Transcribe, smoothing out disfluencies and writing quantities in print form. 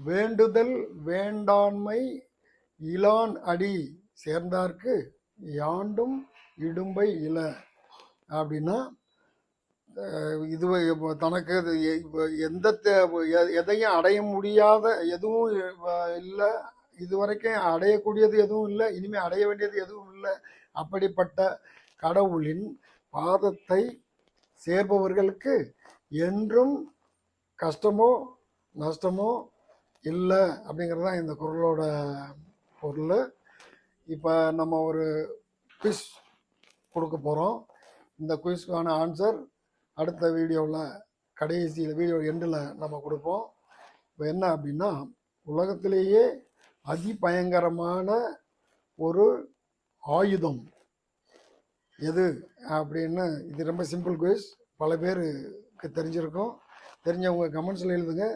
வேண்டுதல் வேண்டாண்மை இலான் அடி சேர்ந்தார்க்கு யாண்டும் இடும்பை இல. அப்படின்னா இது தனக்கு எந்த எதையும் அடைய முடியாத எதுவும் இல்லை, இதுவரைக்கும் அடையக்கூடியது எதுவும் இல்லை, இனிமேல் அடைய வேண்டியது எதுவும் இல்லை. அப்படிப்பட்ட கடவுளின் பாதத்தை சேர்பவர்களுக்கு என்றும் கஷ்டமோ நஷ்டமோ இல்லை அப்படிங்கிறது தான் இந்த குறளோட பொருள். இப்போ நம்ம ஒரு குவிஸ் கொடுக்க போகிறோம். இந்த குவிஸ்க்கான ஆன்சர் அடுத்த வீடியோவில் கடைசியில் வீடியோ எண்டில் நம்ம கொடுப்போம். இப்போ என்ன அப்படின்னா, உலகத்திலேயே அதிபயங்கரமான ஒரு ஆயுதம் எது அப்படின்னு, இது ரொம்ப சிம்பிள் குவிஸ், பல பேருக்கு தெரிஞ்சிருக்கும். தெரிஞ்சவங்க கமெண்ட்ஸில் எழுதுங்க.